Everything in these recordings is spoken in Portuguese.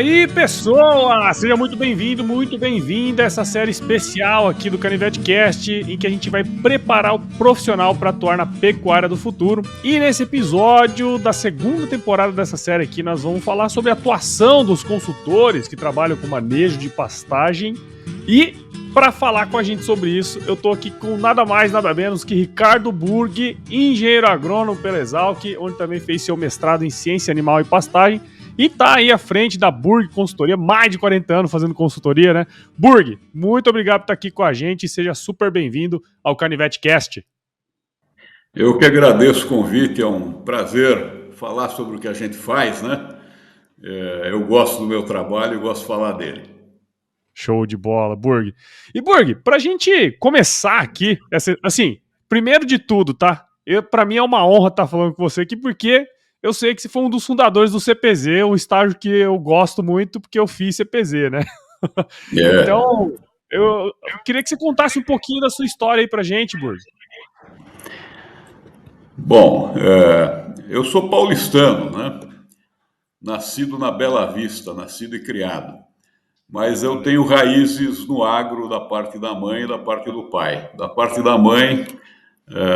aí, pessoal! Seja muito bem-vindo, muito bem-vinda a essa série especial aqui do Canivete Cast, em que a gente vai preparar o profissional para atuar na pecuária do futuro. E nesse episódio da segunda temporada dessa série aqui, nós vamos falar sobre a atuação dos consultores que trabalham com manejo de pastagem. E para falar com a gente sobre isso, eu tô aqui com nada mais, nada menos que Ricardo Burg, engenheiro agrônomo pela Exalc, onde também fez seu mestrado em ciência animal e pastagem. E tá aí à frente da Burg Consultoria, mais de 40 anos fazendo consultoria, né? Burg, muito obrigado por estar aqui com a gente e seja super bem-vindo ao Canivete Cast. Eu que agradeço o convite, é um prazer falar sobre o que a gente faz, né? Eu gosto do meu trabalho e gosto de falar dele. Show de bola, Burg. E Burg, pra gente começar aqui, assim, primeiro de tudo, tá? Pra mim é uma honra estar falando com você aqui, porque eu sei que você foi um dos fundadores do CPZ, um estágio que eu gosto muito, porque eu fiz CPZ, né? Então, eu queria que você contasse um pouquinho da sua história aí pra gente, Burg. Bom, eu sou paulistano, né? Nascido na Bela Vista, nascido e criado. Mas eu tenho raízes no agro da parte da mãe e da parte do pai. Da parte da mãe,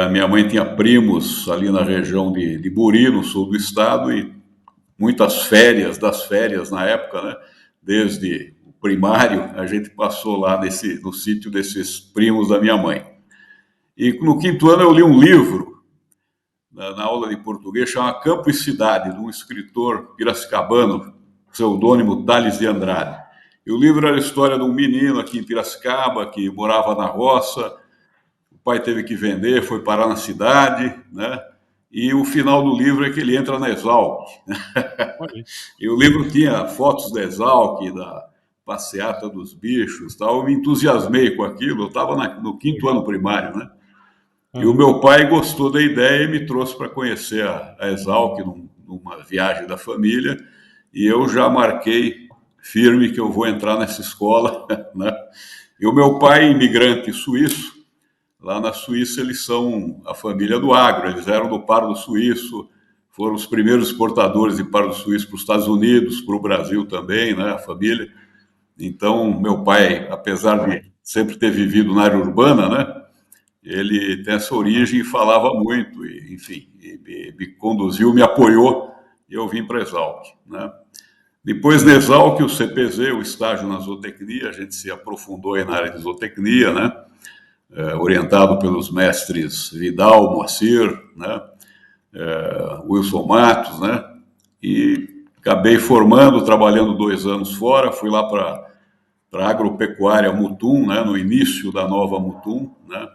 minha mãe tinha primos ali na região de Buri, no sul do estado, e muitas férias, das férias na época, né? Desde o primário, a gente passou lá no sítio desses primos da minha mãe. E no quinto ano eu li um livro, na aula de português, chamado Campo e Cidade, de um escritor piracicabano, pseudônimo Tales de Andrade. E o livro era a história de um menino aqui em Piracicaba, que morava na roça, o pai teve que vender, foi parar na cidade, né? E o final do livro é que ele entra na Exalc. E o livro tinha fotos da Exalc, da passeata dos bichos, tal. Eu me entusiasmei com aquilo, eu estava no quinto ano primário, né? E o meu pai gostou da ideia e me trouxe para conhecer a Exalc numa viagem da família, e eu já marquei firme que eu vou entrar nessa escola, né? E o meu pai, imigrante suíço, lá na Suíça eles são a família do agro, eles eram do pardo suíço, foram os primeiros exportadores de pardo suíço para os Estados Unidos, para o Brasil também, né, a família. Então, meu pai, apesar de sempre ter vivido na área urbana, né, ele tem essa origem e falava muito, e, enfim, me conduziu, me apoiou, e eu vim para a Exalc, né. Depois da Exalc, o CPZ, o estágio na zootecnia, a gente se aprofundou aí na área de zootecnia, né, orientado pelos mestres Vidal, Moacir, né, Wilson Matos, né, e acabei formando, trabalhando 2 anos fora, fui lá para a agropecuária Mutum, né, no início da nova Mutum, né,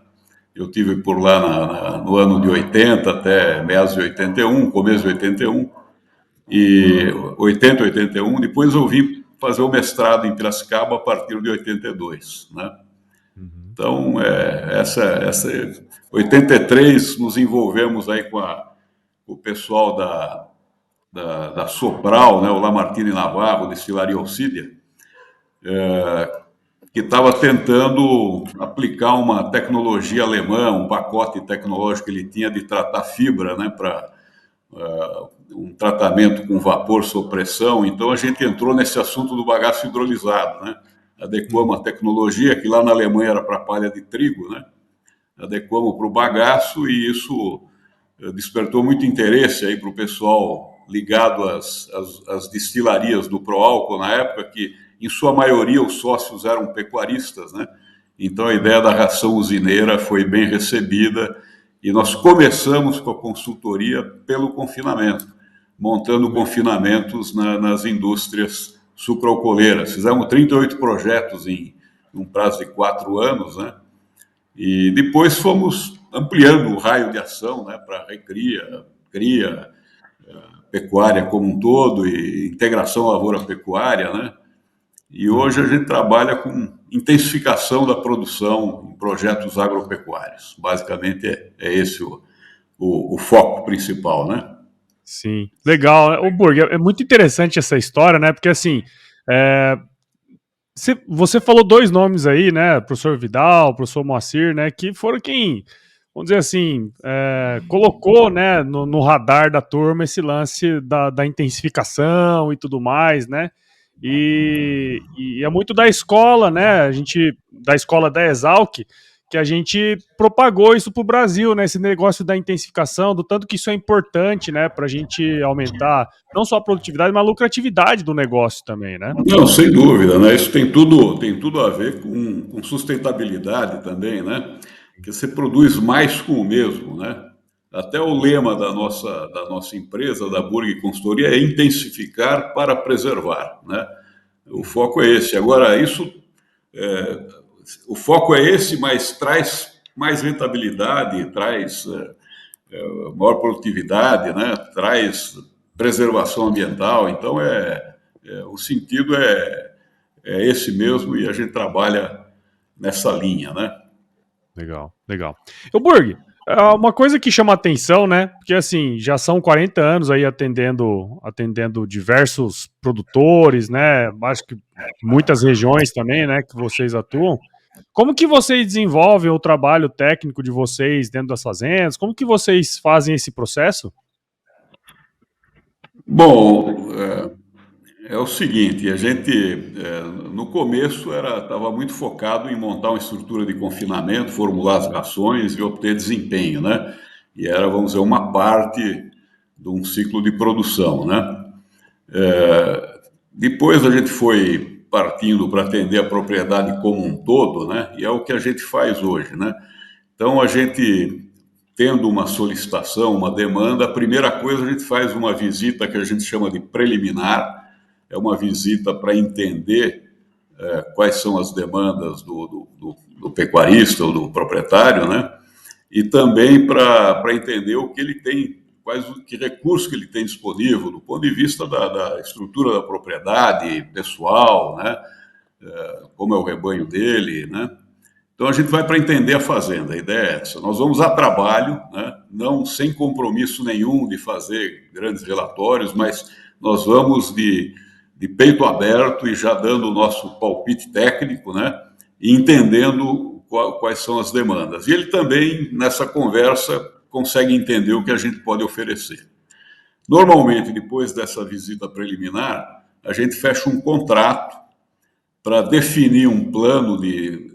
eu tive por lá no ano de 80 até meados de 81, começo de 81, e 80, 81, depois eu vim fazer o mestrado em Piracicaba a partir de 82, né. Então, 83 nos envolvemos aí com o pessoal da Sopral, né, o Lamartine Navarro, Destilaria Alcídia, que estava tentando aplicar uma tecnologia alemã, um pacote tecnológico que ele tinha de tratar fibra, né, para um tratamento com vapor sob pressão. Então a gente entrou nesse assunto do bagaço hidrolisado, né? Adequamos a tecnologia, que lá na Alemanha era para palha de trigo, né? Adequamos para o bagaço, e isso despertou muito interesse aí para o pessoal ligado às destilarias do Proálcool na época, que em sua maioria os sócios eram pecuaristas, né? Então a ideia da ração usineira foi bem recebida, e nós começamos com a consultoria pelo confinamento, montando confinamentos nas indústrias sucroalcooleiras. Fizemos 38 projetos em um prazo de 4 anos, né? E depois fomos ampliando o raio de ação, né, para recria, cria, pecuária como um todo, e integração lavoura-pecuária, né? E hoje a gente trabalha com intensificação da produção em projetos agropecuários. Basicamente é esse o foco principal, né? Sim, legal. O Burg, é muito interessante essa história, né? Porque assim, você falou 2 nomes aí, né? Professor Vidal, professor Moacir, né? Que foram quem, vamos dizer assim, colocou, né, no radar da turma esse lance da intensificação e tudo mais, né? E é muito da escola, né? Da escola da Exalc, que a gente propagou isso para o Brasil, né? Esse negócio da intensificação, do tanto que isso é importante, né? Para a gente aumentar não só a produtividade, mas a lucratividade do negócio também, né? Não, sem dúvida, né? Isso tem tudo a ver com sustentabilidade também, né? Que você produz mais com o mesmo, né? Até o lema da nossa empresa, da Burg Consultoria, é intensificar para preservar, né? O foco é esse. Agora, é, o foco é esse, mas traz mais rentabilidade, traz maior produtividade, né? Traz preservação ambiental. Então, o sentido é esse mesmo e a gente trabalha nessa linha, né? Legal, legal. O Burg, uma coisa que chama atenção, né? Porque assim, já são 40 anos aí atendendo diversos produtores, né? Acho que muitas regiões também, né, que vocês atuam. Como que vocês desenvolvem o trabalho técnico de vocês dentro das fazendas? Como que vocês fazem esse processo? Bom, é o seguinte, a gente no começo estava muito focado em montar uma estrutura de confinamento, formular as rações e obter desempenho, né? E era, vamos dizer, uma parte de um ciclo de produção, né? Depois a gente foi partindo para atender a propriedade como um todo, né? E é o que a gente faz hoje, né? Então a gente tendo uma solicitação, uma demanda, a primeira coisa a gente faz uma visita que a gente chama de preliminar, é uma visita para entender quais são as demandas do pecuarista ou do proprietário, né? E também para entender o que ele tem, que recursos que ele tem disponível do ponto de vista da estrutura da propriedade pessoal, né? Como é o rebanho dele, né? Então a gente vai para entender a fazenda, a ideia é essa. Nós vamos a trabalho, né? Não sem compromisso nenhum de fazer grandes relatórios, mas nós vamos de peito aberto e já dando o nosso palpite técnico, né? E entendendo quais são as demandas. E ele também, nessa conversa, consegue entender o que a gente pode oferecer. Normalmente, depois dessa visita preliminar, a gente fecha um contrato para definir um plano de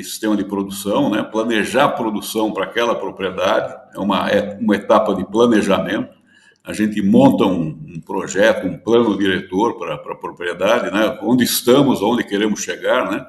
sistema de produção, né? Planejar a produção para aquela propriedade, é uma etapa de planejamento. A gente monta um projeto, um plano diretor para a propriedade, né? Onde estamos, onde queremos chegar, né?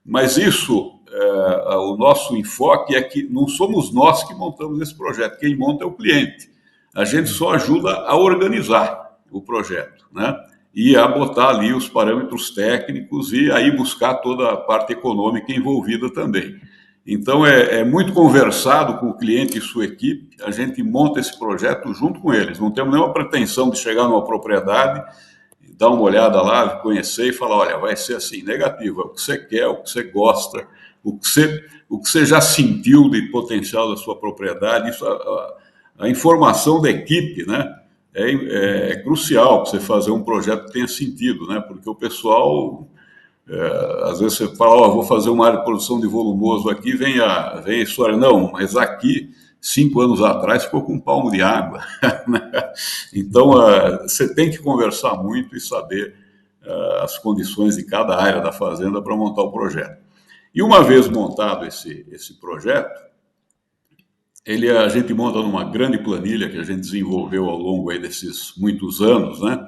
Mas o nosso enfoque é que não somos nós que montamos esse projeto, quem monta é o cliente. A gente só ajuda a organizar o projeto, né? E a botar ali os parâmetros técnicos e aí buscar toda a parte econômica envolvida também. Então, é muito conversado com o cliente e sua equipe, a gente monta esse projeto junto com eles. Não temos nenhuma pretensão de chegar numa propriedade, dar uma olhada lá, conhecer e falar, olha, vai ser assim, negativo, é o que você quer, o que você gosta, o que você já sentiu de potencial da sua propriedade, isso, a informação da equipe, né? É crucial para você fazer um projeto que tenha sentido, né? Porque o pessoal, às vezes você fala, vou fazer uma área de produção de volumoso aqui, vem a história, não, mas aqui, 5 anos atrás, ficou com um palmo de água. Então, você tem que conversar muito e saber as condições de cada área da fazenda para montar o projeto. E uma vez montado esse projeto, a gente monta numa grande planilha que a gente desenvolveu ao longo aí desses muitos anos, né?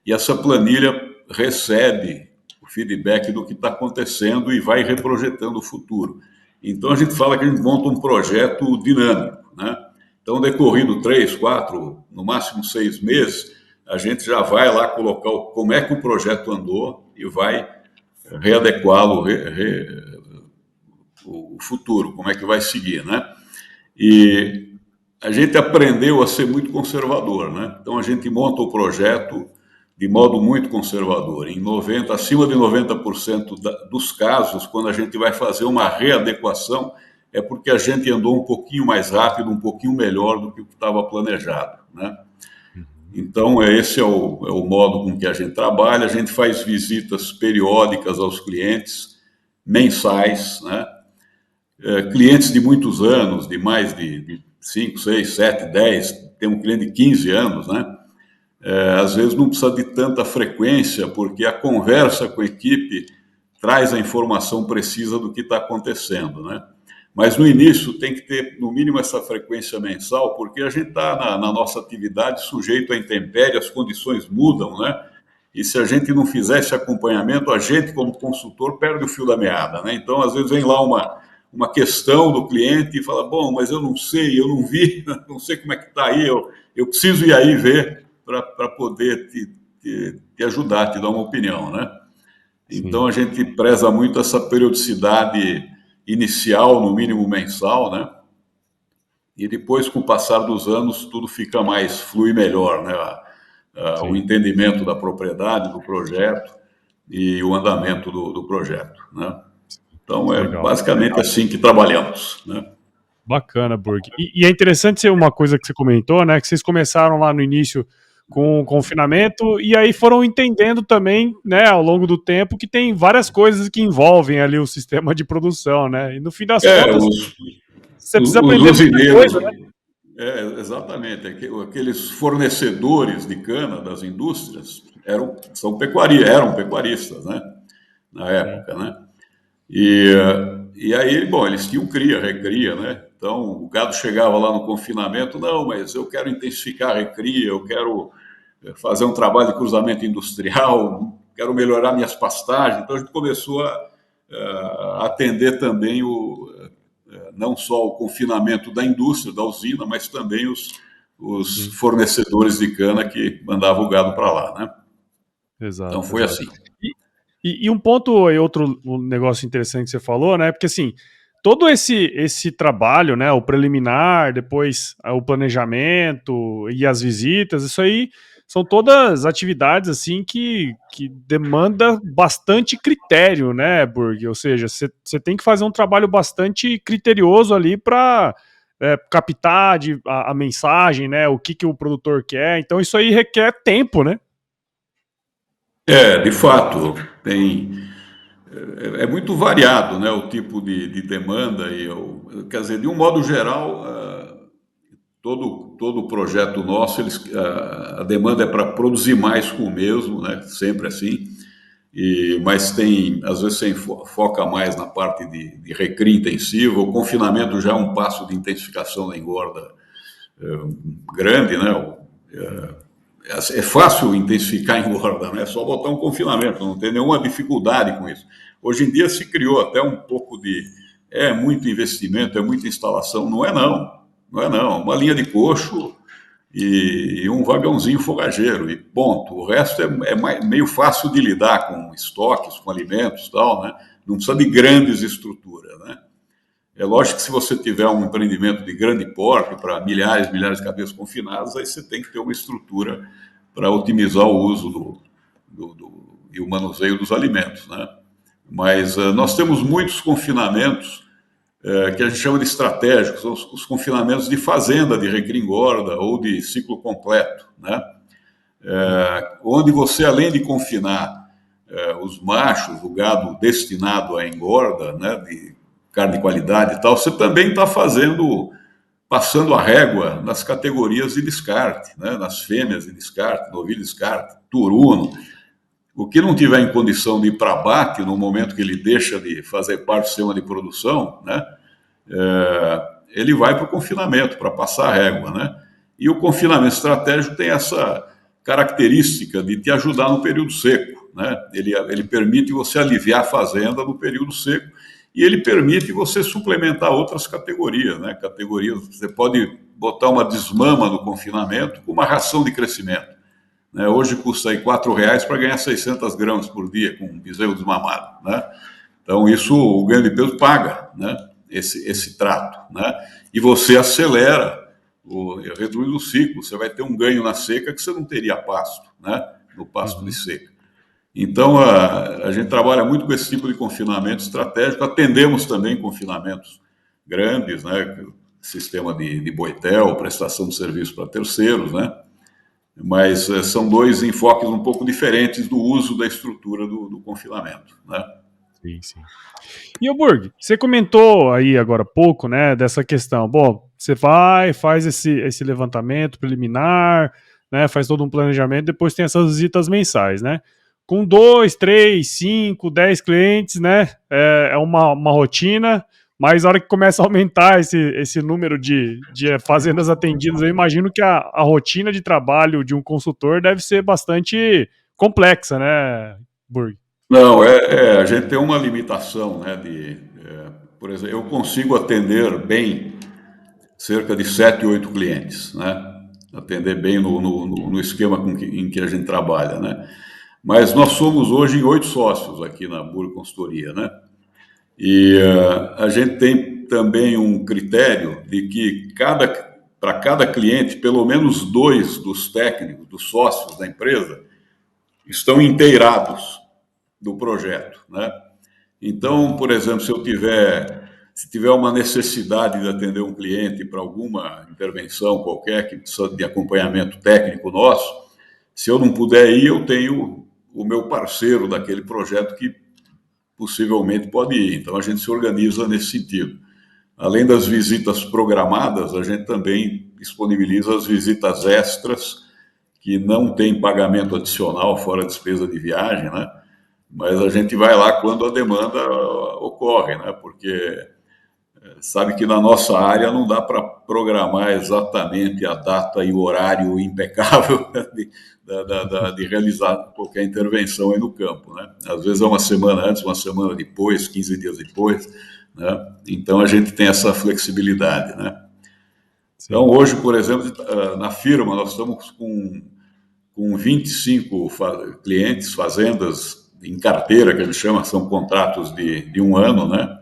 E essa planilha recebe o feedback do que está acontecendo e vai reprojetando o futuro. Então a gente fala que a gente monta um projeto dinâmico, né? Então, decorrido 3, 4, no máximo 6 meses, a gente já vai lá colocar como é que o projeto andou e vai readequá-lo, o futuro, como é que vai seguir, né? E a gente aprendeu a ser muito conservador, né? Então a gente monta o projeto de modo muito conservador. Acima de 90% dos casos, quando a gente vai fazer uma readequação, é porque a gente andou um pouquinho mais rápido, um pouquinho melhor do que o que estava planejado, né? Então, esse é o modo com que a gente trabalha. A gente faz visitas periódicas aos clientes, mensais, né? Clientes de muitos anos, de mais de 5, 6, 7, 10, tem um cliente de 15 anos, né? às vezes não precisa de tanta frequência, porque a conversa com a equipe traz a informação precisa do que está acontecendo, né? Mas no início tem que ter, no mínimo, essa frequência mensal, porque a gente está na nossa atividade sujeito à intempérie, as condições mudam, né? E se a gente não fizer esse acompanhamento, a gente, como consultor, perde o fio da meada, né? Então, às vezes, vem lá uma questão do cliente e fala, bom, mas eu não sei, eu não vi, não sei como é que está aí, eu preciso ir aí ver para poder te ajudar, te dar uma opinião, né? Então, Sim. a gente preza muito essa periodicidade inicial, no mínimo mensal, né? E depois, com o passar dos anos, tudo fica mais flui melhor, né? O Sim. entendimento da propriedade, do projeto e o andamento do projeto, né? Então, é Legal. basicamente assim que trabalhamos, né? Bacana, Burg. E é interessante ser uma coisa que você comentou, né? Que vocês começaram lá no início com o confinamento e aí foram entendendo também, né, ao longo do tempo, que tem várias coisas que envolvem ali o sistema de produção, né? E no fim das É, contas, você precisa os aprender muita usineiros, coisa, né? exatamente, aqueles fornecedores de cana das indústrias eram pecuaristas, né? Na Sim, época, né? E aí, bom, eles tinham cria, recria, né? Então, o gado chegava lá no confinamento, não, mas eu quero intensificar a recria, eu quero fazer um trabalho de cruzamento industrial, quero melhorar minhas pastagens. Então, a gente começou a atender também não só o confinamento da indústria, da usina, mas também os sim. fornecedores de cana que mandavam o gado para lá, né? Então, Exato, foi exato. assim. E um ponto e outro um negócio interessante que você falou, né? Porque assim, todo esse trabalho, né? O preliminar, depois o planejamento e as visitas, isso aí são todas atividades assim que demanda bastante critério, né, Burg? Ou seja, você tem que fazer um trabalho bastante criterioso ali para captar a mensagem, né? O que o produtor quer. Então isso aí requer tempo, né? De fato, é muito variado, né, o tipo de demanda quer dizer, de um modo geral, todo projeto nosso, a demanda é para produzir mais com o mesmo, né, sempre assim, mas às vezes você foca mais na parte de recria intensiva, o confinamento já é um passo de intensificação da engorda grande, né, é fácil intensificar a engorda, né? É só botar um confinamento, não tem nenhuma dificuldade com isso. Hoje em dia se criou até um pouco muito investimento, é muita instalação. Não é não, não é não. Uma linha de coxo e um vagãozinho fogageiro e ponto. O resto meio fácil de lidar com estoques, com alimentos e tal, né? Não precisa de grandes estruturas, né? É lógico que se você tiver um empreendimento de grande porte, para milhares e milhares de cabeças confinadas, aí você tem que ter uma estrutura para otimizar o uso e o manuseio dos alimentos, né? Mas nós temos muitos confinamentos que a gente chama de estratégicos, os confinamentos de fazenda, de recria-engorda ou de ciclo completo, né? Onde você, além de confinar os machos, o gado destinado à engorda, né, de carne de qualidade e tal, você também está passando a régua nas categorias de descarte, né, nas fêmeas de descarte, novilho de descarte, turuno. O que não tiver em condição de ir para abate no momento que ele deixa de fazer parte do sistema de produção, né, ele vai para o confinamento, para passar a régua, né? E o confinamento estratégico tem essa característica de te ajudar no período seco, né? Ele permite você aliviar a fazenda no período seco e ele permite você suplementar outras categorias, né? Categorias, você pode botar uma desmama no confinamento com uma ração de crescimento, né? Hoje custa aí R$ 4 para ganhar 600 gramas por dia com um bezerro desmamado, né? Então, isso, o ganho de peso paga, né? Esse trato, né? E você acelera, reduz o ciclo, você vai ter um ganho na seca que você não teria pasto, né? No pasto de Uhum. seca. Então, a gente trabalha muito com esse tipo de confinamento estratégico, atendemos também confinamentos grandes, né? Sistema de boitel, prestação de serviço para terceiros, né? Mas são dois enfoques um pouco diferentes do uso da estrutura do confinamento, né? Sim, sim. E o Burg, você comentou aí agora há pouco, né, dessa questão. Bom, você vai, faz esse levantamento preliminar, né? Faz todo um planejamento, depois tem essas visitas mensais, né? Com 2, 3, 5, 10 clientes, né? É uma rotina, mas a hora que começa a aumentar esse número de fazendas atendidas, eu imagino que a rotina de trabalho de um consultor deve ser bastante complexa, né, Burg? Não, a gente tem uma limitação, né? Por exemplo, eu consigo atender bem cerca de 7, 8 clientes, né? Atender bem no esquema em que a gente trabalha, né? Mas nós somos hoje em 8 sócios aqui na Burg Consultoria, né? E a gente tem também um critério de que para cada cliente, pelo menos 2 dos técnicos, dos sócios da empresa, estão inteirados do projeto, né? Então, por exemplo, se tiver uma necessidade de atender um cliente para alguma intervenção qualquer que precisa de acompanhamento técnico nosso, se eu não puder ir, eu tenho o meu parceiro daquele projeto que possivelmente pode ir. Então, a gente se organiza nesse sentido. Além das visitas programadas, a gente também disponibiliza as visitas extras, que não tem pagamento adicional, fora despesa de viagem, né? Mas a gente vai lá quando a demanda ocorre, né? Porque sabe que na nossa área não dá para programar exatamente a data e o horário impecável de realizar qualquer intervenção aí no campo, né? Às vezes é uma semana antes, uma semana depois, 15 dias depois, né? Então a gente tem essa flexibilidade, né? Então Sim. hoje, por exemplo, na firma nós estamos com 25 clientes, fazendas em carteira, que a gente chama, são contratos de um ano, né?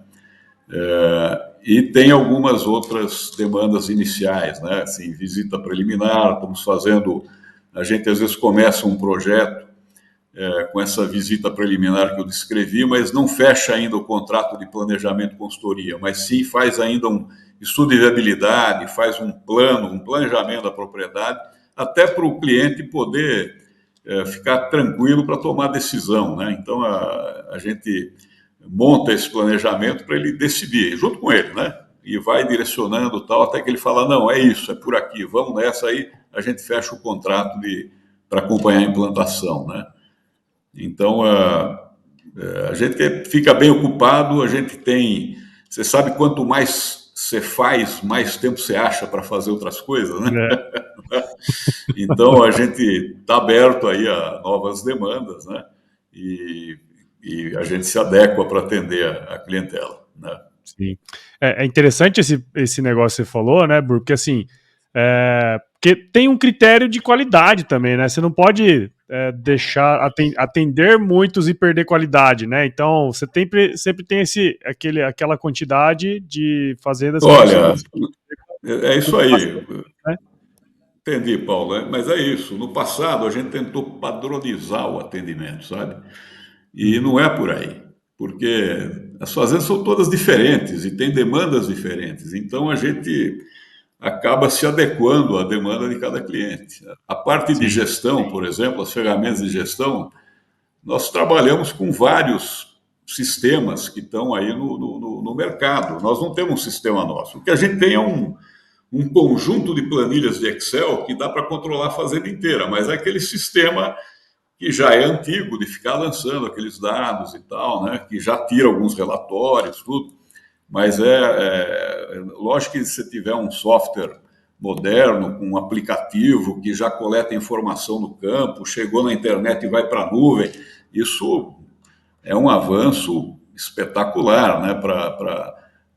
E tem algumas outras demandas iniciais, né? Assim, visita preliminar, estamos fazendo. A gente às vezes começa um projeto com essa visita preliminar que eu descrevi, mas não fecha ainda o contrato de planejamento consultoria, mas sim faz ainda um estudo de viabilidade, faz um plano, um planejamento da propriedade, até para o cliente poder ficar tranquilo para tomar decisão, né? Então a gente monta esse planejamento para ele decidir, junto com ele, né? E vai direcionando tal, até que ele fala, não, é isso, é por aqui, vamos nessa, aí a gente fecha o contrato para acompanhar a implantação, né? Então, a gente fica bem ocupado, a gente tem... Você sabe, quanto mais você faz, mais tempo você acha para fazer outras coisas, né? É. Então, a gente está aberto aí a novas demandas, né? E a gente se adequa para atender a clientela, né? Sim. É interessante esse negócio que você falou, né, Burr? Porque assim, porque tem um critério de qualidade também, né? Você não pode deixar atender muitos e perder qualidade, né? Então você sempre tem aquela quantidade de fazendas que você Olha, consegue, é isso aí. né? Entendi, Paulo, mas é isso. No passado, a gente tentou padronizar o atendimento, sabe? E Uhum. não é por aí, porque as fazendas são todas diferentes e têm demandas diferentes. Então, a gente acaba se adequando à demanda de cada cliente. A parte de Sim. gestão, por exemplo, as ferramentas de gestão, nós trabalhamos com vários sistemas que estão aí no mercado. Nós não temos um sistema nosso. O que a gente tem é um conjunto de planilhas de Excel que dá para controlar a fazenda inteira, mas é aquele sistema que já é antigo, de ficar lançando aqueles dados e tal, né? Que já tira alguns relatórios, tudo. Mas lógico que se tiver um software moderno, com um aplicativo que já coleta informação no campo, chegou na internet e vai para a nuvem, isso é um avanço espetacular, né?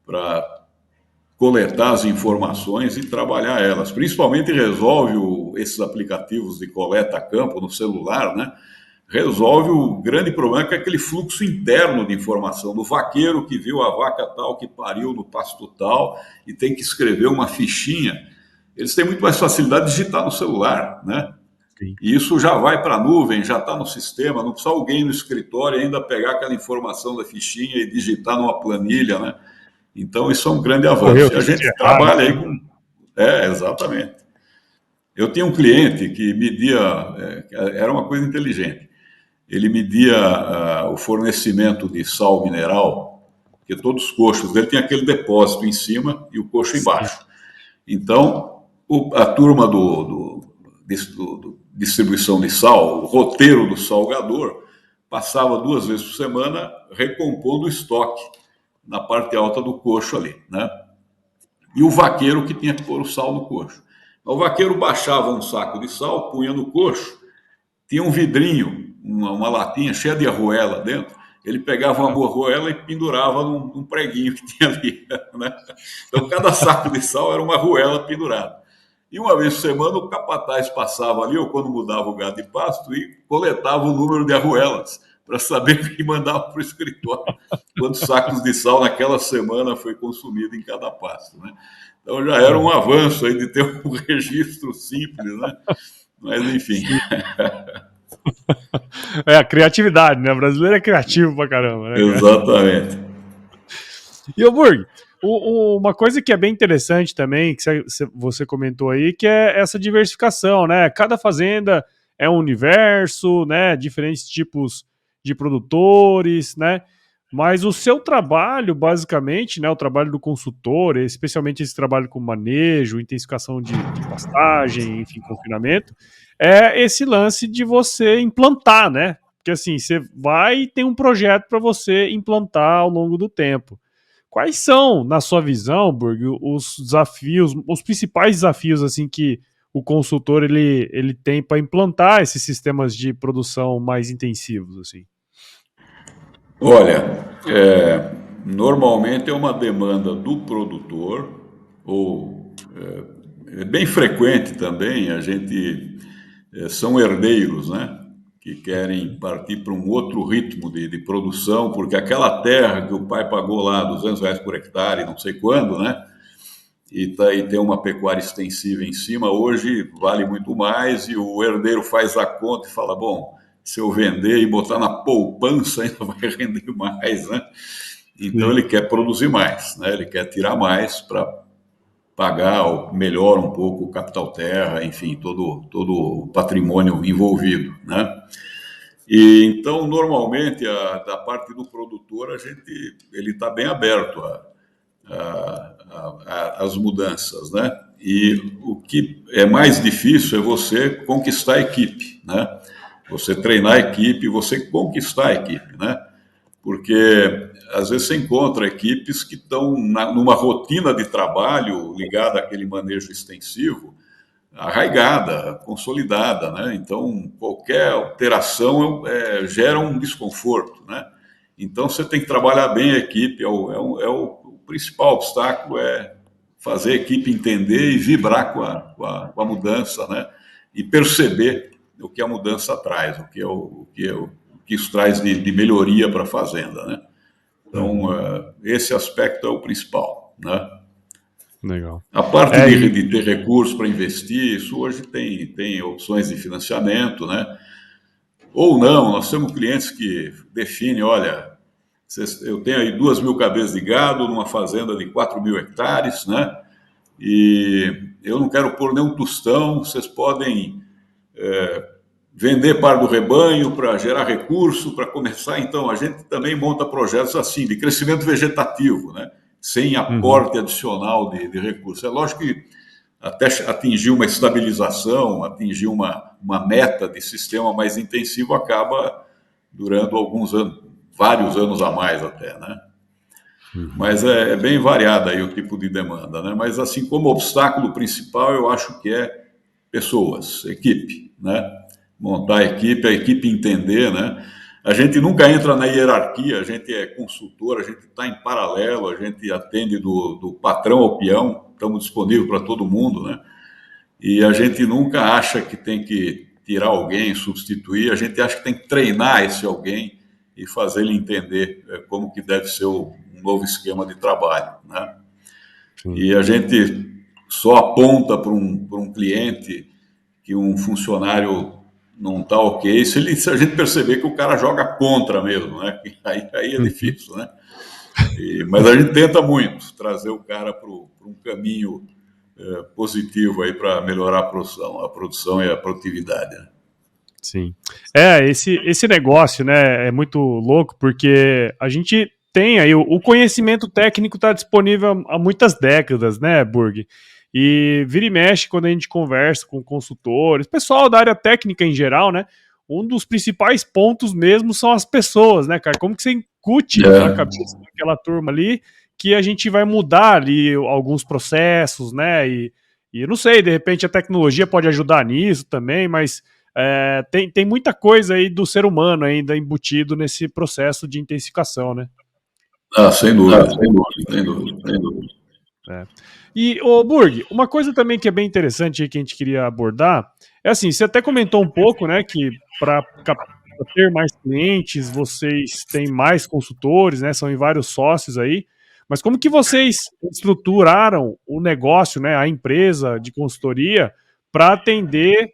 Para coletar as informações e trabalhar elas. Principalmente resolve esses aplicativos de coleta a campo no celular, né? Resolve o grande problema, que é aquele fluxo interno de informação do vaqueiro que viu a vaca tal que pariu no pasto tal e tem que escrever uma fichinha. Eles têm muito mais facilidade de digitar no celular, né? Sim. E isso já vai para a nuvem, já está no sistema, não precisa alguém no escritório ainda pegar aquela informação da fichinha e digitar numa planilha, né? Então, isso é um grande Correu o avanço. E a risco de gente errar, trabalha aí né? com... exatamente. Eu tinha um cliente que media... era uma coisa inteligente. Ele media o fornecimento de sal mineral, porque todos os coxos dele tem aquele depósito em cima e o coxo Sim. embaixo. Então, a turma distribuição de sal, o roteiro do salgador, passava 2 vezes por semana recompondo o estoque na parte alta do coxo ali, né? E o vaqueiro que tinha que pôr o sal no coxo. O vaqueiro baixava um saco de sal, punha no coxo, tinha um vidrinho, uma latinha cheia de arruela dentro. Ele pegava uma arruela e pendurava num preguinho que tinha ali, né? Então, cada saco de sal era uma arruela pendurada. E uma vez por semana o capataz passava ali, ou quando mudava o gado de pasto, e coletava o número de arruelas, para saber quem mandava para o escritório, quantos sacos de sal naquela semana foi consumido em cada pasto, né? Então já era um avanço aí de ter um registro simples, né? Mas enfim. A criatividade, né? O brasileiro é criativo pra caramba, né, cara? Exatamente. E, ô Burg, uma coisa que é bem interessante também, que você comentou aí, que é essa diversificação, né? Cada fazenda é um universo, né? Diferentes tipos de produtores, né? Mas o seu trabalho, basicamente, né? O trabalho do consultor, especialmente esse trabalho com manejo, intensificação de pastagem, enfim, confinamento, é esse lance de você implantar, né? Porque assim, você vai e tem um projeto para você implantar ao longo do tempo. Quais são, na sua visão, Burg, os desafios, os principais desafios assim que o consultor ele tem para implantar esses sistemas de produção mais intensivos, assim? Olha, normalmente é uma demanda do produtor, ou é bem frequente também, a gente são herdeiros, né? Que querem partir para um outro ritmo de produção, porque aquela terra que o pai pagou lá R$ 200 por hectare, não sei quando, né? E tem uma pecuária extensiva em cima, hoje vale muito mais, e o herdeiro faz a conta e fala, bom, se eu vender e botar na poupança ainda vai render mais, né? Então Sim. ele quer produzir mais, né? Ele quer tirar mais para pagar melhor um pouco o capital terra, enfim, todo o patrimônio envolvido, né? E então normalmente da parte do produtor ele está bem aberto as mudanças, né? E o que é mais difícil é você conquistar a equipe, né? Você treinar a equipe, você conquistar a equipe, né? Porque às vezes você encontra equipes que estão numa rotina de trabalho ligada àquele manejo extensivo, arraigada, consolidada, né? Então qualquer alteração gera um desconforto, né? Então você tem que trabalhar bem a equipe, o principal obstáculo é fazer a equipe entender e vibrar com a mudança, né? E perceber o que a mudança traz, o que isso traz de melhoria para a fazenda, né? Então, esse aspecto é o principal, né? Legal. A parte de ter recursos para investir, isso hoje tem opções de financiamento, né? Ou não, nós temos clientes que definem, olha, eu tenho aí 2.000 cabeças de gado numa fazenda de 4.000 hectares, né? E eu não quero pôr nenhum tostão, vocês podem vender parte do rebanho para gerar recurso, para começar. Então, a gente também monta projetos assim, de crescimento vegetativo, né? Sem aporte adicional de recursos. É lógico que até atingir uma estabilização, atingir uma meta de sistema mais intensivo acaba durando alguns anos, vários anos a mais até, né? Mas é bem variada aí o tipo de demanda, né? Mas assim, como obstáculo principal, eu acho que é pessoas, equipe, né? Montar a equipe entender, né? A gente nunca entra na hierarquia, a gente é consultor, a gente está em paralelo, a gente atende do patrão ao peão, estamos disponíveis para todo mundo, né? E a gente nunca acha que tem que tirar alguém, substituir, a gente acha que tem que treinar esse alguém e fazer ele entender como que deve ser um novo esquema de trabalho, né? Sim. E a gente só aponta para um cliente que um funcionário não está ok, se a gente perceber que o cara joga contra mesmo, né? Aí é difícil, né? Mas a gente tenta muito trazer o cara para um caminho positivo aí para melhorar a produção e a produtividade, né? Sim. Esse negócio, né, é muito louco porque a gente tem aí, o conhecimento técnico está disponível há muitas décadas, né, Burg? E vira e mexe quando a gente conversa com consultores, pessoal da área técnica em geral, né? Um dos principais pontos mesmo são as pessoas, né, cara? Como que você incute na cabeça daquela turma ali que a gente vai mudar ali alguns processos, né? E eu não sei, de repente a tecnologia pode ajudar nisso também, mas tem muita coisa aí do ser humano ainda embutido nesse processo de intensificação, né? Sem dúvida, sem dúvida, sem dúvida. É. E, ô Burg, uma coisa também que é bem interessante aí que a gente queria abordar é assim, você até comentou um pouco, né, que para ter mais clientes, vocês têm mais consultores, né, são em vários sócios aí, mas como que vocês estruturaram o negócio, né, a empresa de consultoria para atender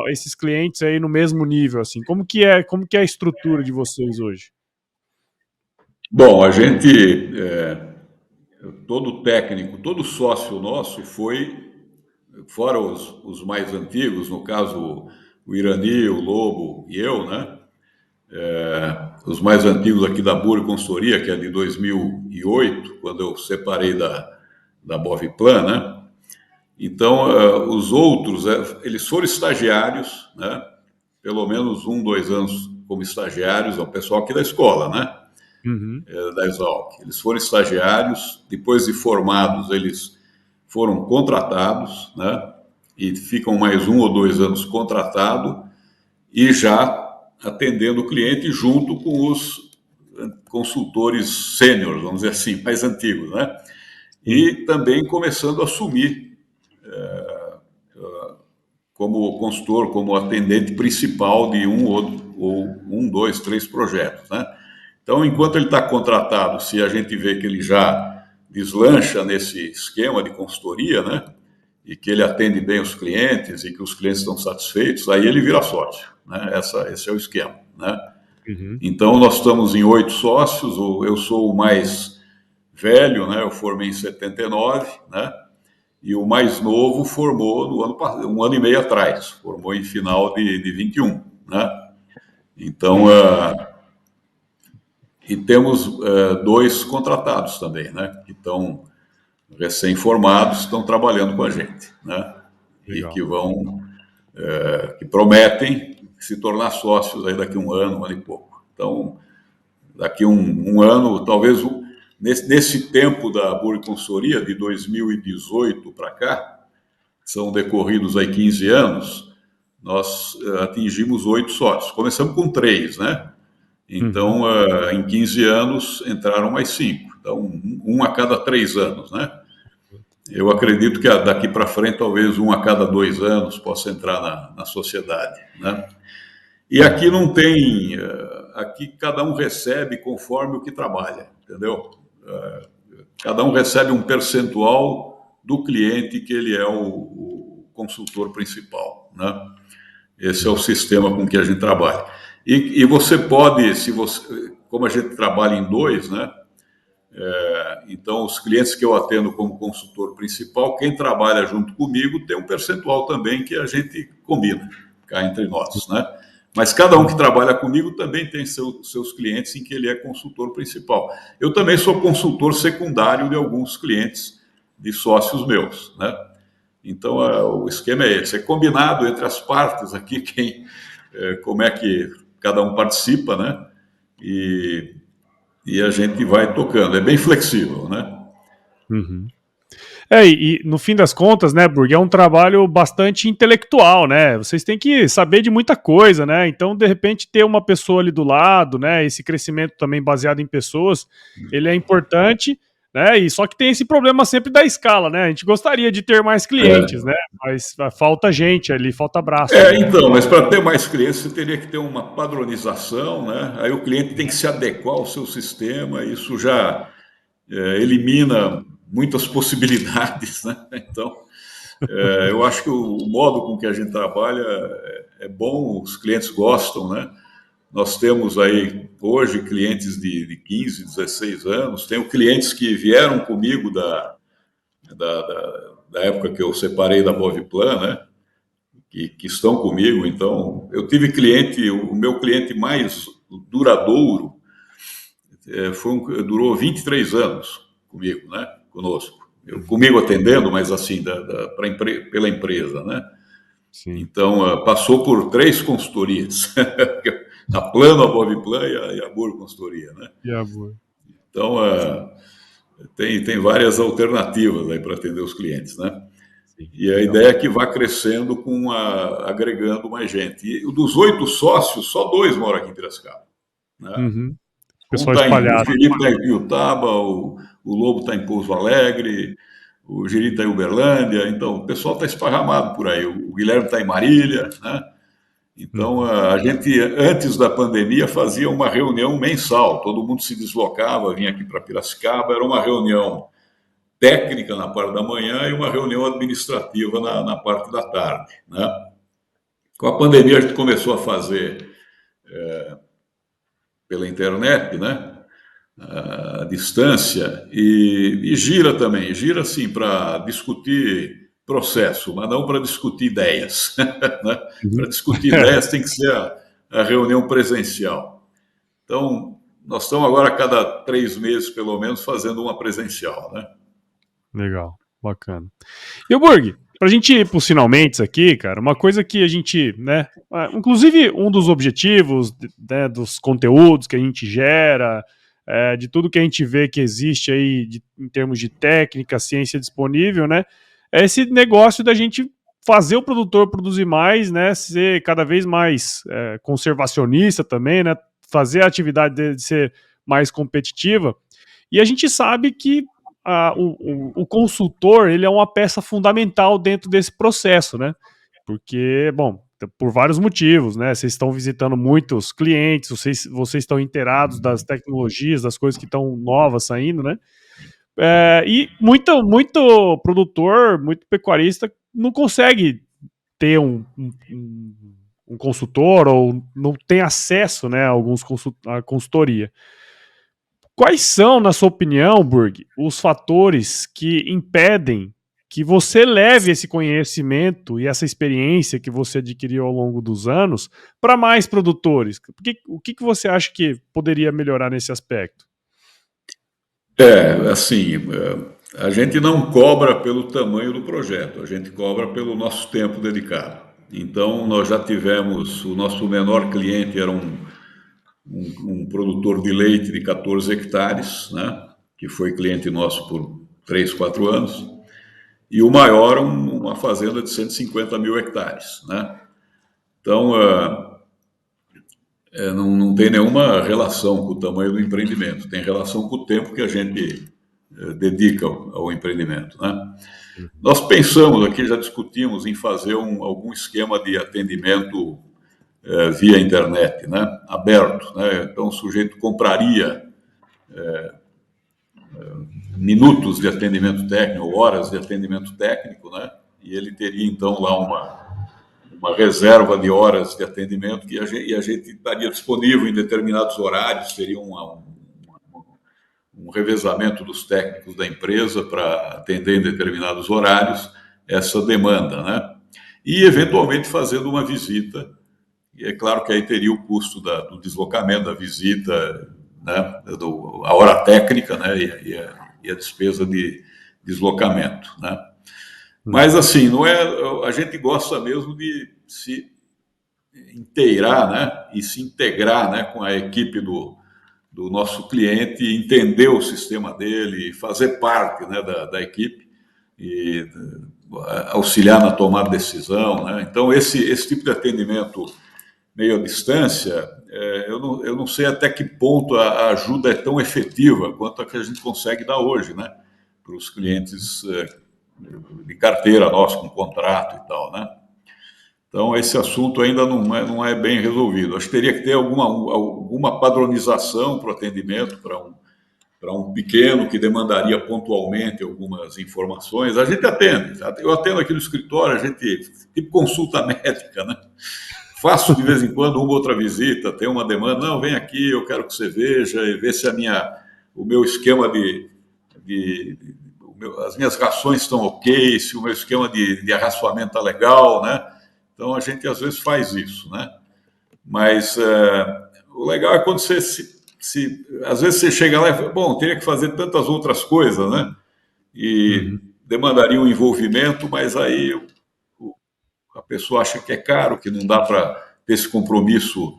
esses clientes aí no mesmo nível, assim? Como que é a estrutura de vocês hoje? Bom, a gente, todo técnico, todo sócio nosso foi, fora os mais antigos, no caso o Irani, o Lobo e eu, né? Os mais antigos aqui da Buri Consultoria, que é de 2008, quando eu separei da Boviplan, né? Então, os outros, eles foram estagiários, né? Pelo menos 1, 2 anos como estagiários, é o pessoal aqui da escola, né? Uhum. Da Exalc. Eles foram estagiários, depois de formados, eles foram contratados, né? E ficam mais 1 ou 2 anos contratado e já atendendo o cliente junto com os consultores sêniores, vamos dizer assim, mais antigos, né? Sim. E também começando a assumir como consultor, como atendente principal de ou 1, 2, 3 projetos, né? Então, enquanto ele está contratado, se a gente vê que ele já deslancha nesse esquema de consultoria, né? E que ele atende bem os clientes e que os clientes estão satisfeitos, aí ele vira sócio, né? Esse é o esquema, né? Uhum. Então, nós estamos em 8 sócios, eu sou o mais velho, né? Eu formei em 79, né? E o mais novo formou no ano, 1 ano e meio atrás, formou em final de 21, né? Então, e temos 2 contratados também, né? Que estão recém-formados, estão trabalhando com a gente, né? E Legal. que prometem se tornar sócios aí daqui 1 ano e pouco. Então, daqui um ano, talvez nesse tempo da Buri Consultoria, de 2018 para cá, são decorridos aí 15 anos, nós atingimos 8 sócios. Começamos com 3, né? Uhum. Então, em 15 anos, entraram mais 5. Então, um a cada 3 anos, né? Eu acredito que daqui para frente, talvez 1 a cada 2 anos possa entrar na sociedade, né? E aqui Uhum. não tem, aqui cada um recebe conforme o que trabalha, entendeu? Cada um recebe um percentual do cliente que ele é o consultor principal, né? Esse é o sistema com que a gente trabalha. E você pode, se você, como a gente trabalha em 2, né? Então, os clientes que eu atendo como consultor principal, quem trabalha junto comigo tem um percentual também que a gente combina cá entre nós, né? Mas cada um que Uhum. trabalha comigo também tem seus clientes em que ele é consultor principal. Eu também sou consultor secundário de alguns clientes de sócios meus, né? Então, o esquema é esse, é combinado entre as partes aqui, como é que cada um participa, né? E, e a gente vai tocando. É bem flexível, né? Uhum. E no fim das contas, né, Burg, é um trabalho bastante intelectual, né? Vocês têm que saber de muita coisa, né? Então, de repente, ter uma pessoa ali do lado, né? Esse crescimento também baseado em pessoas, ele é importante, né? E só que tem esse problema sempre da escala, né? A gente gostaria de ter mais clientes, É. né? Mas falta gente ali, falta braço, né? Então, mas para ter mais clientes, você teria que ter uma padronização, né? Aí o cliente tem que se adequar ao seu sistema, isso já elimina muitas possibilidades, né? Então, eu acho que o modo com que a gente trabalha é bom, os clientes gostam, né? Nós temos aí hoje clientes de 15, 16 anos, tenho clientes que vieram comigo da época que eu separei da Boviplan, né? Que estão comigo. Então, eu tive cliente, o meu cliente mais duradouro durou 23 anos comigo, né? Conosco. comigo atendendo, mas assim, pela empresa, né? Sim. Então, passou por 3 consultorias, a Plano, a Boviplan e a Bur Consultoria, né? E a boa. Então, tem várias alternativas aí para atender os clientes, né? Sim, E a legal. ideia é que vá crescendo agregando mais gente. E dos 8 sócios, só 2 moram aqui em Piracicaba, né? Uhum. Pessoal espalhado. O Felipe está em Piutaba, o Lobo está em Pouso Alegre, o Giri está em Uberlândia, então o pessoal está esparramado por aí. O Guilherme está em Marília, né? Então Uhum. a gente, antes da pandemia, fazia uma reunião mensal, todo mundo se deslocava, vinha aqui para Piracicaba, era uma reunião técnica na parte da manhã e uma reunião administrativa na parte da tarde, né? Com a pandemia a gente começou a fazer pela internet, né? A distância e gira também, gira assim para discutir processo, mas não para discutir ideias, né? Para Uhum. discutir ideias tem que ser a reunião presencial. Então, nós estamos agora a cada 3 meses, pelo menos, fazendo uma presencial, né? Legal, bacana. E o Burg, pra gente ir pros finalmente aqui, cara, uma coisa que a gente, né, inclusive um dos objetivos, né, dos conteúdos que a gente gera, de tudo que a gente vê que existe aí em termos de técnica, ciência disponível, né, é esse negócio da gente fazer o produtor produzir mais, né, ser cada vez mais conservacionista também, né, fazer a atividade dele ser mais competitiva. E a gente sabe que o consultor ele é uma peça fundamental dentro desse processo, né? Porque, bom, por vários motivos, né? Vocês estão visitando muitos clientes, vocês estão inteirados das tecnologias, das coisas que estão novas saindo, né? E muito produtor, muito pecuarista não consegue ter um consultor ou não tem acesso, né, a a consultoria. Quais são, na sua opinião, Burg, os fatores que impedem que você leve esse conhecimento e essa experiência que você adquiriu ao longo dos anos para mais produtores? O que você acha que poderia melhorar nesse aspecto? Assim, a gente não cobra pelo tamanho do projeto, a gente cobra pelo nosso tempo dedicado. Então, nós já tivemos, o nosso menor cliente era um produtor de leite de 14 hectares, né, que foi cliente nosso por 3, 4 anos, e o maior, uma fazenda de 150 mil hectares, né? Então, não tem nenhuma relação com o tamanho do empreendimento, tem relação com o tempo que a gente dedica ao empreendimento, né? Nós pensamos aqui, já discutimos em fazer algum esquema de atendimento via internet, né? Aberto, né? Então o sujeito compraria minutos de atendimento técnico, horas de atendimento técnico, né? E ele teria então lá uma reserva de horas de atendimento e a gente estaria disponível em determinados horários, seria um revezamento dos técnicos da empresa para atender em determinados horários essa demanda, né? E eventualmente fazendo uma visita. E é claro que aí teria o custo do deslocamento, da visita, né? A hora técnica, né? E a despesa de deslocamento, né? Mas Uhum. assim, não é, a gente gosta mesmo de se inteirar, né? E se integrar, né? Com a equipe do nosso cliente, entender o sistema dele, fazer parte, né? Da equipe e auxiliar na tomada de decisão, né? Então esse tipo de atendimento meio à distância, eu não sei até que ponto a ajuda é tão efetiva quanto a que a gente consegue dar hoje, né? Para os clientes de carteira nossa, com contrato e tal, né? Então, esse assunto ainda não é bem resolvido. Acho que teria que ter alguma padronização para o atendimento, para um pequeno que demandaria pontualmente algumas informações. A gente atende. Eu atendo aqui no escritório, a gente, tipo consulta médica, né? Faço de vez em quando uma outra visita, tem uma demanda, não, vem aqui, eu quero que você veja e vê se o meu esquema as minhas rações estão ok, se o meu esquema de arraçoamento está legal, né? Então a gente às vezes faz isso, né? Mas o legal é quando às vezes você chega lá e fala, bom, teria que fazer tantas outras coisas, né? e demandaria um envolvimento, mas aí a pessoa acha que é caro, que não dá para ter esse compromisso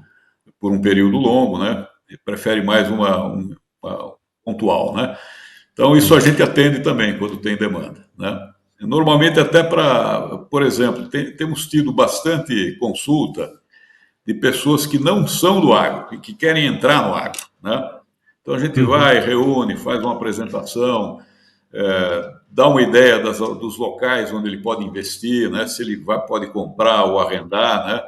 por um período longo, né? E prefere mais uma pontual, né? Então, isso a gente atende também quando tem demanda, né? Normalmente, até para, por exemplo, temos tido bastante consulta de pessoas que não são do agro e que querem entrar no agro, né? Então, a gente vai, reúne, faz uma apresentação, dá uma ideia dos locais onde ele pode investir, né? Se ele pode comprar ou arrendar, né?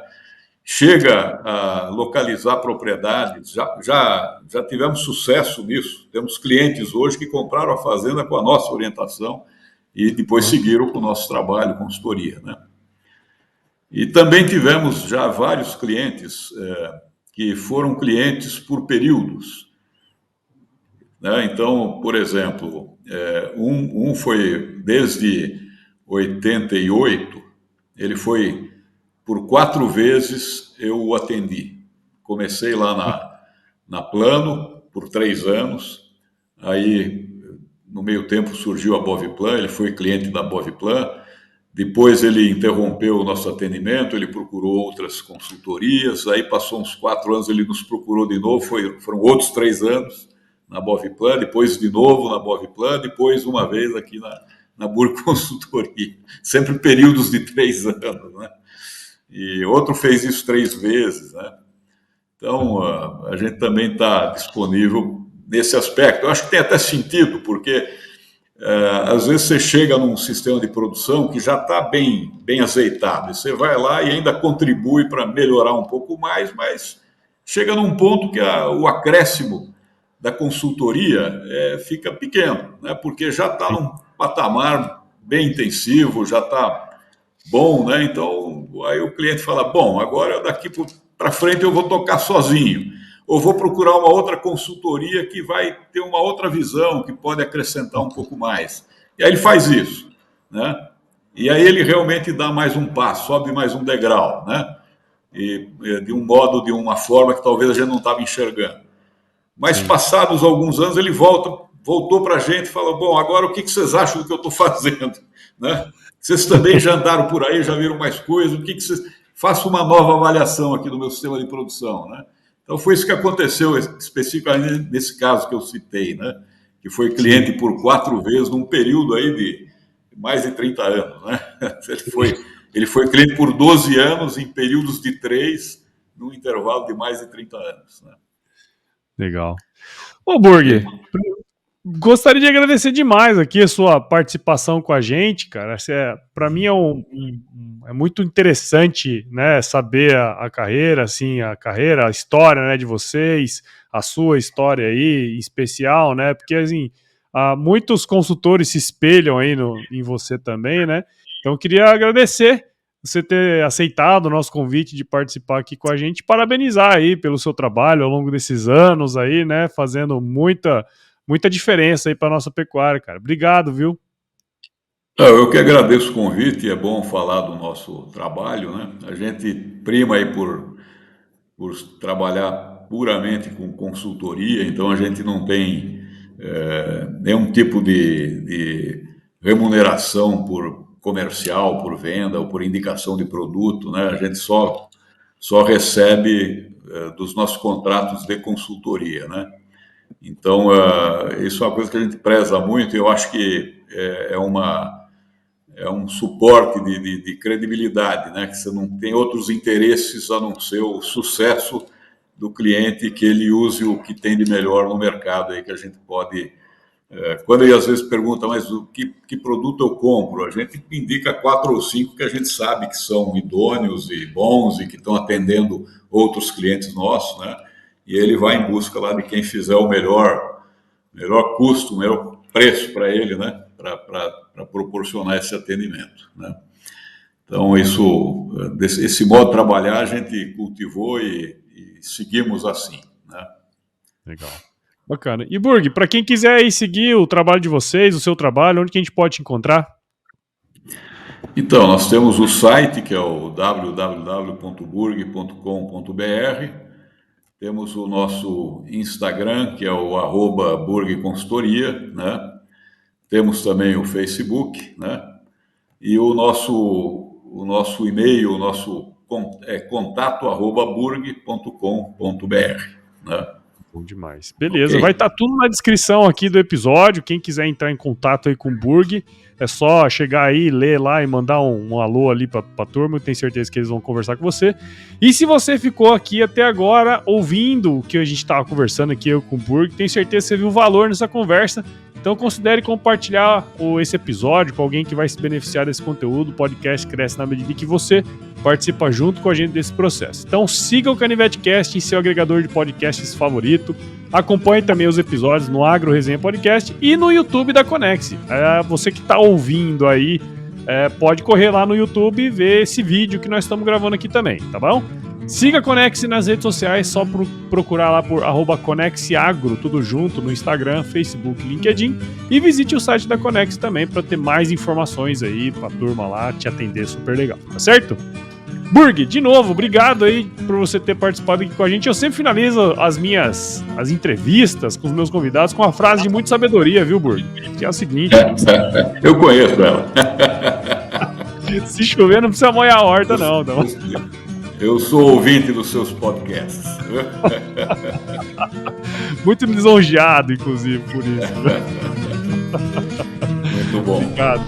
Chega a localizar propriedades, já tivemos sucesso nisso. Temos clientes hoje que compraram a fazenda com a nossa orientação e depois seguiram com o nosso trabalho, consultoria, né? E também tivemos já vários clientes que foram clientes por períodos, né? Então, por exemplo, um foi desde 88, ele foi por 4 vezes eu o atendi. Comecei lá na Plano por 3 anos, aí no meio tempo surgiu a Boviplan, ele foi cliente da Boviplan, depois ele interrompeu o nosso atendimento, ele procurou outras consultorias, aí passou uns 4 anos, ele nos procurou de novo, foram outros 3 anos na Boviplan, depois de novo na Boviplan, depois uma vez aqui na Burg Consultoria, sempre períodos de 3 anos, né? E outro fez isso 3 vezes, né? Então, a gente também está disponível nesse aspecto. Eu acho que tem até sentido, porque às vezes você chega num sistema de produção que já está bem azeitado, e você vai lá e ainda contribui para melhorar um pouco mais, mas chega num ponto que o acréscimo da consultoria fica pequeno, né? Porque já está num patamar bem intensivo, já está bom, né? Então, aí o cliente fala, bom, agora daqui para frente eu vou tocar sozinho, ou vou procurar uma outra consultoria que vai ter uma outra visão, que pode acrescentar um pouco mais. E aí ele faz isso, né? E aí ele realmente dá mais um passo, sobe mais um degrau, né? E de um modo, de uma forma que talvez a gente não estava enxergando. Mas passados alguns anos ele voltou para a gente e falou, bom, agora o que vocês acham do que eu estou fazendo, né? Vocês também já andaram por aí, já viram mais coisas, o que vocês... Faço uma nova avaliação aqui do meu sistema de produção, né? Então foi isso que aconteceu especificamente nesse caso que eu citei, né? Que foi cliente por 4 vezes num período aí de mais de 30 anos, né? Ele foi cliente por 12 anos em períodos de 3, num intervalo de mais de 30 anos, né? Legal. Ô, Burg, gostaria de agradecer demais aqui a sua participação com a gente, cara. Para mim é muito interessante, né, saber a carreira, assim, a história, né, de vocês, a sua história aí, em especial, né, porque, assim, muitos consultores se espelham aí em você também, né. Então, eu queria agradecer você ter aceitado o nosso convite de participar aqui com a gente, parabenizar aí pelo seu trabalho ao longo desses anos aí, né, fazendo muita diferença aí para nossa pecuária, cara. Obrigado, viu? Eu que agradeço o convite, é bom falar do nosso trabalho, né? A gente prima aí por trabalhar puramente com consultoria, então a gente não tem nenhum tipo de remuneração por comercial, por venda ou por indicação de produto, né? A gente só recebe dos nossos contratos de consultoria, né? Então, isso é uma coisa que a gente preza muito, e eu acho que é um suporte de credibilidade, né? Que você não tem outros interesses a não ser o sucesso do cliente, que ele use o que tem de melhor no mercado aí, que a gente pode... Quando ele às vezes pergunta, mas que produto eu compro? A gente indica 4 ou 5 que a gente sabe que são idôneos e bons e que estão atendendo outros clientes nossos, né? E ele vai em busca lá de quem fizer o melhor custo, o melhor preço para ele, né? Para proporcionar esse atendimento, né? Então, esse modo de trabalhar a gente cultivou e seguimos assim, né? Legal. Bacana. E Burg, para quem quiser aí seguir o trabalho de vocês, o seu trabalho, onde que a gente pode te encontrar? Então, nós temos o site, que é o www.burg.com.br, temos o nosso Instagram, que é o @burgconsultoria, né? Temos também o Facebook, né? E o nosso e-mail, contato@burg.com.br, né? Bom demais. Beleza, Ok? vai estar tudo na descrição aqui do episódio. Quem quiser entrar em contato aí com o Burg, é só chegar aí, ler lá e mandar um alô ali pra turma. Eu tenho certeza que eles vão conversar com você. E se você ficou aqui até agora ouvindo o que a gente estava conversando aqui, eu com o Burg, tenho certeza que você viu valor nessa conversa. Então considere compartilhar esse episódio com alguém que vai se beneficiar desse conteúdo. O podcast cresce na medida que você participa junto com a gente desse processo. Então siga o CanivetCast em seu agregador de podcasts favorito. Acompanhe também os episódios no Agro Resenha Podcast e no YouTube da Conex. Você que está ouvindo aí, pode correr lá no YouTube e ver esse vídeo que nós estamos gravando aqui também, tá bom? Siga a Conex nas redes sociais, só procurar lá por @ConexAgro, tudo junto, no Instagram, Facebook, LinkedIn. E visite o site da Conex também para ter mais informações aí pra turma lá te atender super legal, tá certo? Burg, de novo, obrigado aí por você ter participado aqui com a gente. Eu sempre finalizo as entrevistas com os meus convidados com uma frase de muita sabedoria, viu, Burg? Que é o seguinte... Eu conheço ela. Se chover, não precisa molhar a horta, não. Eu sou ouvinte dos seus podcasts. Muito lisonjeado, inclusive, por isso. Muito bom. Obrigado.